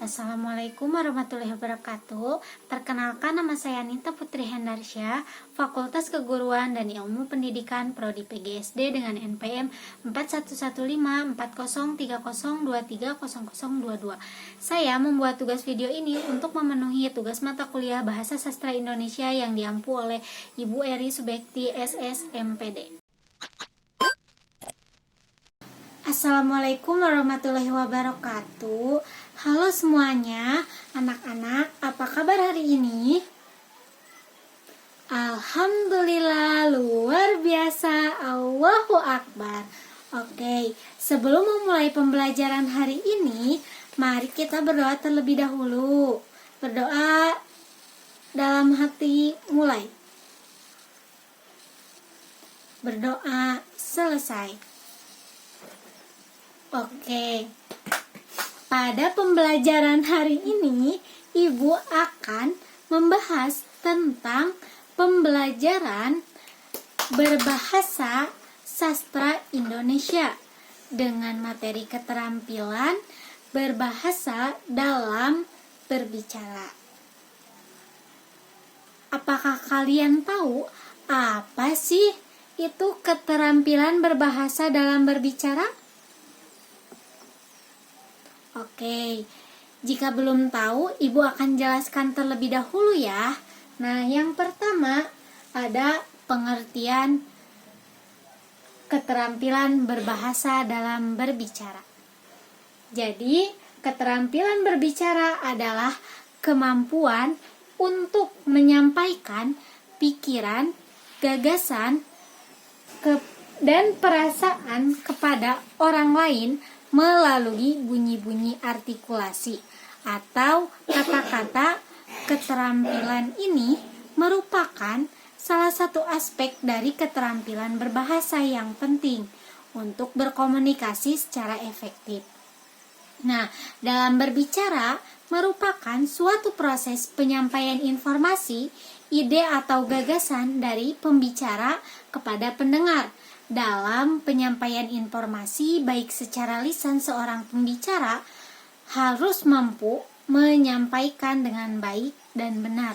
Assalamualaikum warahmatullahi wabarakatuh. Perkenalkan, nama saya Nita Putri Hendarsya, Fakultas Keguruan dan Ilmu Pendidikan Prodi PGSD dengan NPM 41154030230022. Saya membuat tugas video ini untuk memenuhi tugas mata kuliah Bahasa Sastra Indonesia yang diampu oleh Ibu Eri Subekti SS MPD. Assalamualaikum warahmatullahi wabarakatuh. Halo semuanya, anak-anak, apa kabar hari ini? Alhamdulillah, luar biasa, Allahu Akbar. Oke, sebelum memulai pembelajaran hari ini, mari kita berdoa terlebih dahulu. Berdoa dalam hati mulai. Berdoa selesai. Oke, pada pembelajaran hari ini, Ibu akan membahas tentang pembelajaran berbahasa sastra Indonesia dengan materi keterampilan berbahasa dalam berbicara. Apakah kalian tahu apa sih itu keterampilan berbahasa dalam berbicara? Oke, jika belum tahu, Ibu akan jelaskan terlebih dahulu ya. Nah, yang pertama ada pengertian keterampilan berbahasa dalam berbicara. Jadi, keterampilan berbicara adalah kemampuan untuk menyampaikan pikiran, gagasan, dan perasaan kepada orang lain melalui bunyi-bunyi artikulasi atau kata-kata. Keterampilan ini merupakan salah satu aspek dari keterampilan berbahasa yang penting untuk berkomunikasi secara efektif. Nah, dalam berbicara merupakan suatu proses penyampaian informasi, ide atau gagasan dari pembicara kepada pendengar. Dalam penyampaian informasi, baik secara lisan, seorang pembicara harus mampu menyampaikan dengan baik dan benar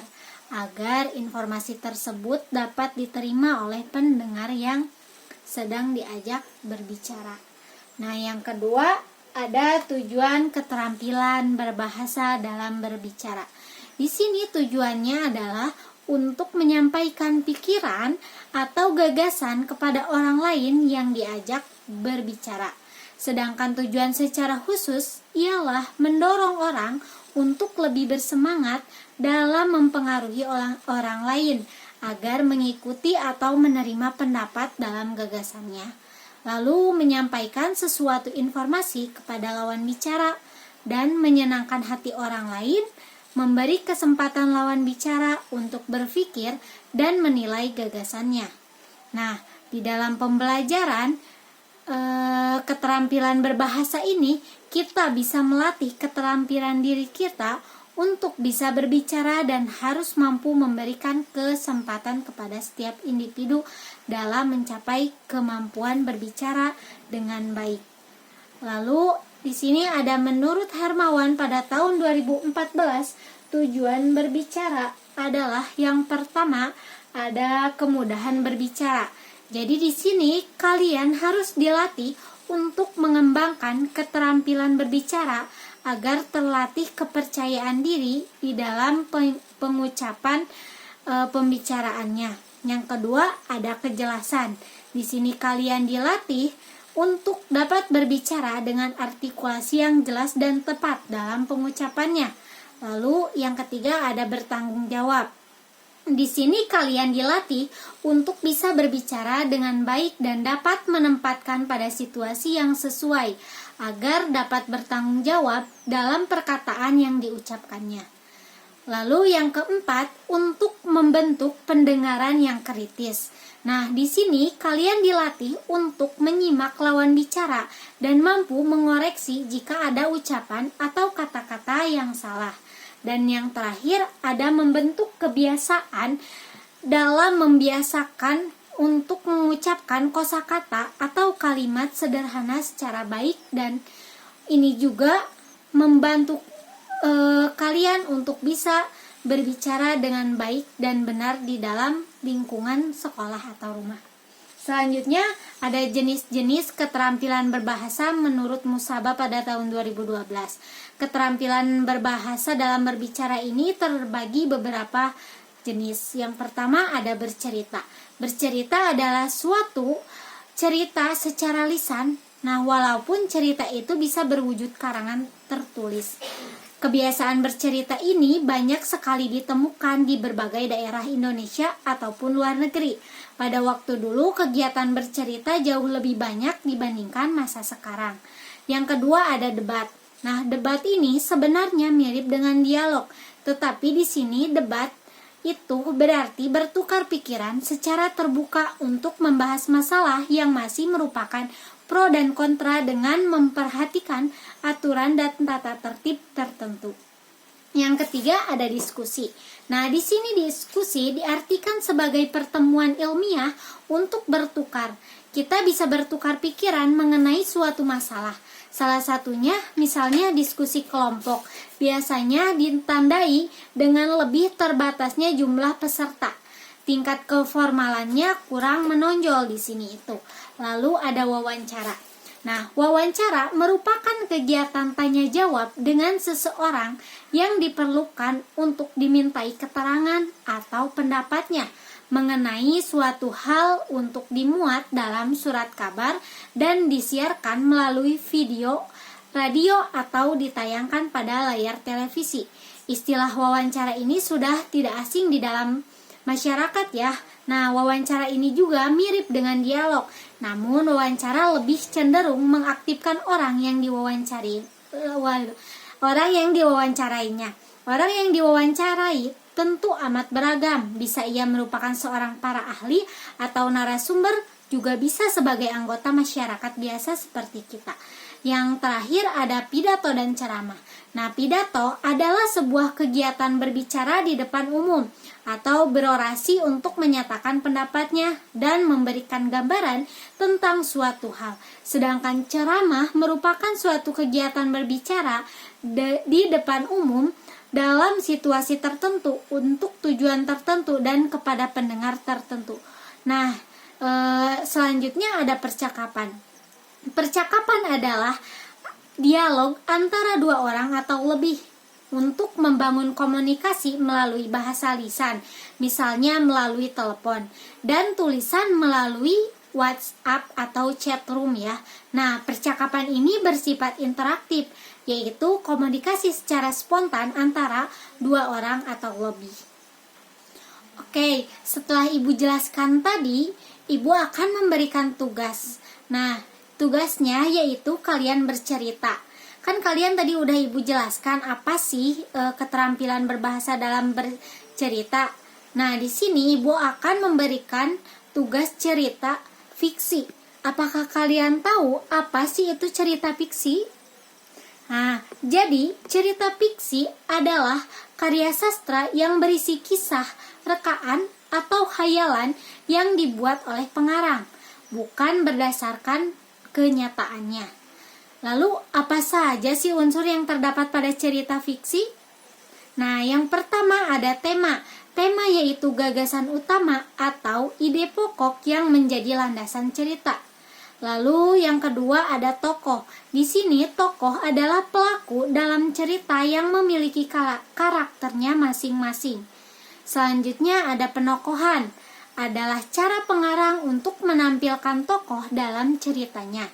agar informasi tersebut dapat diterima oleh pendengar yang sedang diajak berbicara. Nah, yang kedua ada tujuan keterampilan berbahasa dalam berbicara. Di sini tujuannya adalah untuk menyampaikan pikiran atau gagasan kepada orang lain yang diajak berbicara. Sedangkan tujuan secara khusus ialah mendorong orang untuk lebih bersemangat dalam mempengaruhi orang lain agar mengikuti atau menerima pendapat dalam gagasannya. Lalu menyampaikan sesuatu informasi kepada lawan bicara dan menyenangkan hati orang lain, memberi kesempatan lawan bicara untuk berpikir dan menilai gagasannya. Nah, di dalam pembelajaran keterampilan berbahasa ini, kita bisa melatih keterampilan diri kita untuk bisa berbicara dan harus mampu memberikan kesempatan kepada setiap individu dalam mencapai kemampuan berbicara dengan baik. Lalu di sini ada menurut Hermawan pada tahun 2014, tujuan berbicara adalah yang pertama ada kemudahan berbicara. Jadi di sini kalian harus dilatih untuk mengembangkan keterampilan berbicara agar terlatih kepercayaan diri di dalam pengucapan pembicaraannya. Yang kedua ada kejelasan. Di sini kalian dilatih untuk dapat berbicara dengan artikulasi yang jelas dan tepat dalam pengucapannya. Lalu yang ketiga ada bertanggung jawab. Di sini kalian dilatih untuk bisa berbicara dengan baik dan dapat menempatkan pada situasi yang sesuai agar dapat bertanggung jawab dalam perkataan yang diucapkannya. Lalu yang keempat, untuk membentuk pendengaran yang kritis. Nah, di sini kalian dilatih untuk menyimak lawan bicara dan mampu mengoreksi jika ada ucapan atau kata-kata yang salah. Dan yang terakhir, ada membentuk kebiasaan dalam membiasakan untuk mengucapkan kosakata atau kalimat sederhana secara baik, dan ini juga membantu kalian untuk bisa berbicara dengan baik dan benar di dalam lingkungan sekolah atau rumah. Selanjutnya ada jenis-jenis keterampilan berbahasa menurut Musaba pada tahun 2012. Keterampilan berbahasa dalam berbicara ini terbagi beberapa jenis. Yang pertama ada bercerita. Bercerita adalah suatu cerita secara lisan. Nah, walaupun cerita itu bisa berwujud karangan tertulis. Kebiasaan bercerita ini banyak sekali ditemukan di berbagai daerah Indonesia ataupun luar negeri. Pada waktu dulu, kegiatan bercerita jauh lebih banyak dibandingkan masa sekarang. Yang kedua ada debat. Nah, debat ini sebenarnya mirip dengan dialog, tetapi di sini debat itu berarti bertukar pikiran secara terbuka untuk membahas masalah yang masih merupakan pro dan kontra dengan memperhatikan aturan dan tata tertib tertentu. Yang ketiga ada diskusi. Nah, di sini diskusi diartikan sebagai pertemuan ilmiah untuk bertukar. Kita bisa bertukar pikiran mengenai suatu masalah. Salah satunya misalnya diskusi kelompok. Biasanya ditandai dengan lebih terbatasnya jumlah peserta. Tingkat keformalannya kurang menonjol di sini itu. Lalu ada wawancara. Nah, wawancara merupakan kegiatan tanya jawab dengan seseorang yang diperlukan untuk dimintai keterangan atau pendapatnya mengenai suatu hal untuk dimuat dalam surat kabar dan disiarkan melalui video, radio atau ditayangkan pada layar televisi. Istilah wawancara ini sudah tidak asing di dalam masyarakat ya. Nah, wawancara ini juga mirip dengan dialog. Namun wawancara lebih cenderung mengaktifkan orang yang diwawancarainya. Orang yang diwawancarai tentu amat beragam. Bisa ia merupakan seorang para ahli atau narasumber, juga bisa sebagai anggota masyarakat biasa seperti kita. Yang terakhir ada pidato dan ceramah. Nah, pidato adalah sebuah kegiatan berbicara di depan umum atau berorasi untuk menyatakan pendapatnya dan memberikan gambaran tentang suatu hal. Sedangkan ceramah merupakan suatu kegiatan berbicara di depan umum dalam situasi tertentu untuk tujuan tertentu dan kepada pendengar tertentu. Nah, selanjutnya ada percakapan. Percakapan adalah dialog antara dua orang atau lebih untuk membangun komunikasi melalui bahasa lisan, misalnya melalui telepon, dan tulisan melalui WhatsApp atau chat room ya. Nah, percakapan ini bersifat interaktif, yaitu komunikasi secara spontan antara dua orang atau lebih. Oke, setelah Ibu jelaskan tadi, Ibu akan memberikan tugas. Nah, tugasnya yaitu kalian bercerita. Kan kalian tadi udah Ibu jelaskan apa sih keterampilan berbahasa dalam bercerita. Nah, di sini Ibu akan memberikan tugas cerita fiksi. Apakah kalian tahu apa sih itu cerita fiksi? Nah, jadi cerita fiksi adalah karya sastra yang berisi kisah, rekaan, atau khayalan yang dibuat oleh pengarang, bukan berdasarkan kenyataannya. Lalu, apa saja sih unsur yang terdapat pada cerita fiksi? Nah, yang pertama ada tema. Tema yaitu gagasan utama atau ide pokok yang menjadi landasan cerita. Lalu yang kedua ada tokoh. Di sini tokoh adalah pelaku dalam cerita yang memiliki karakternya masing-masing. Selanjutnya ada penokohan. Adalah cara pengarang untuk menampilkan tokoh dalam ceritanya.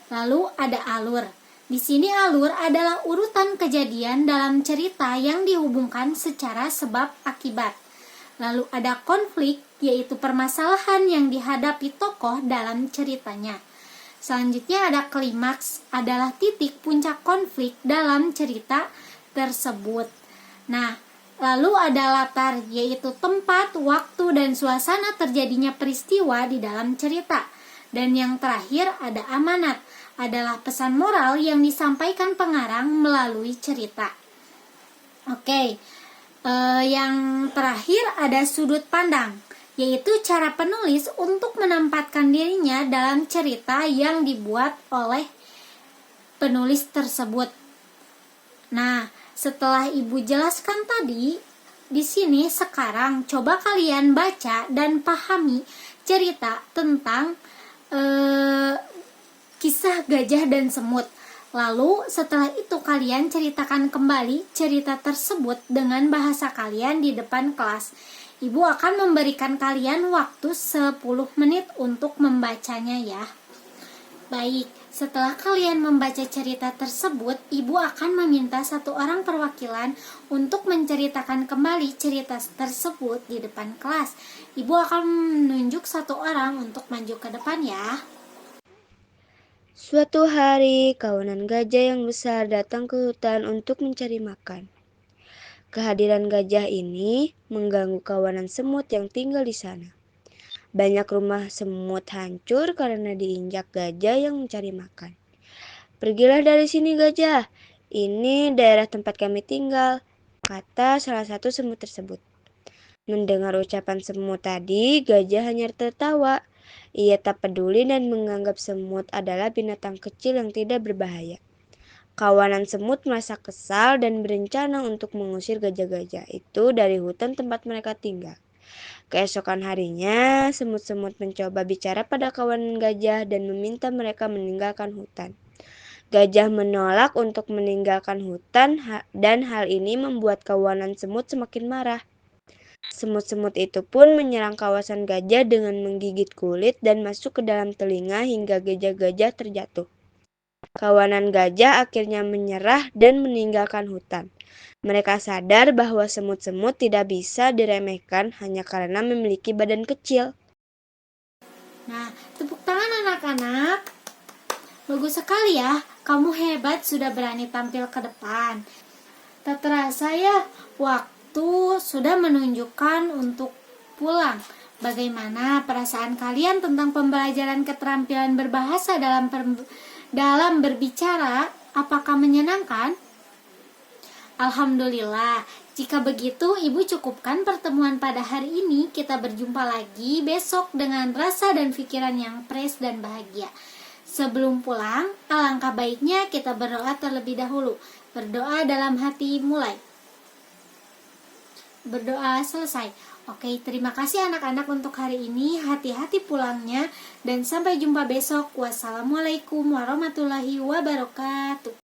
Lalu ada alur. Di sini alur adalah urutan kejadian dalam cerita yang dihubungkan secara sebab akibat. Lalu ada konflik, yaitu permasalahan yang dihadapi tokoh dalam ceritanya. Selanjutnya ada klimaks, adalah titik puncak konflik dalam cerita tersebut. Nah, lalu ada latar, yaitu tempat, waktu, dan suasana terjadinya peristiwa di dalam cerita. Dan yang terakhir ada amanat, adalah pesan moral yang disampaikan pengarang melalui cerita. Oke, yang terakhir ada sudut pandang. yaitu cara penulis untuk menempatkan dirinya dalam cerita yang dibuat oleh penulis tersebut. Nah, setelah Ibu jelaskan tadi, di sini sekarang coba kalian baca dan pahami cerita tentang kisah gajah dan semut. Lalu setelah itu kalian ceritakan kembali cerita tersebut dengan bahasa kalian di depan kelas. Ibu akan memberikan kalian waktu 10 menit untuk membacanya ya. Baik, setelah kalian membaca cerita tersebut, Ibu akan meminta satu orang perwakilan untuk menceritakan kembali cerita tersebut di depan kelas. Ibu akan menunjuk satu orang untuk maju ke depan ya. Suatu hari, kawanan gajah yang besar datang ke hutan untuk mencari makan. Kehadiran gajah ini mengganggu kawanan semut yang tinggal di sana. Banyak rumah semut hancur karena diinjak gajah yang mencari makan. "Pergilah dari sini, gajah. Ini daerah tempat kami tinggal," kata salah satu semut tersebut. Mendengar ucapan semut tadi, gajah hanya tertawa. Ia tak peduli dan menganggap semut adalah binatang kecil yang tidak berbahaya. Kawanan semut merasa kesal dan berencana untuk mengusir gajah-gajah itu dari hutan tempat mereka tinggal. Keesokan harinya, semut-semut mencoba bicara pada kawanan gajah dan meminta mereka meninggalkan hutan. Gajah menolak untuk meninggalkan hutan dan hal ini membuat kawanan semut semakin marah. Semut-semut itu pun menyerang kawasan gajah dengan menggigit kulit dan masuk ke dalam telinga hingga gajah-gajah terjatuh. Kawanan gajah akhirnya menyerah dan meninggalkan hutan. Mereka sadar bahwa semut-semut tidak bisa diremehkan hanya karena memiliki badan kecil. Nah, tepuk tangan anak-anak. Bagus sekali ya, kamu hebat sudah berani tampil ke depan. Tak terasa ya, waktu sudah menunjukkan untuk pulang. Bagaimana perasaan kalian tentang pembelajaran keterampilan berbahasa dalam berbicara? Apakah menyenangkan? Alhamdulillah. Jika begitu, Ibu cukupkan pertemuan pada hari ini. Kita berjumpa lagi besok dengan rasa dan pikiran yang fresh dan bahagia. Sebelum pulang, alangkah baiknya kita berdoa terlebih dahulu. Berdoa dalam hati mulai. Berdoa selesai. Oke, terima kasih anak-anak untuk hari ini. Hati-hati pulangnya dan sampai jumpa besok. Wassalamualaikum warahmatullahi wabarakatuh.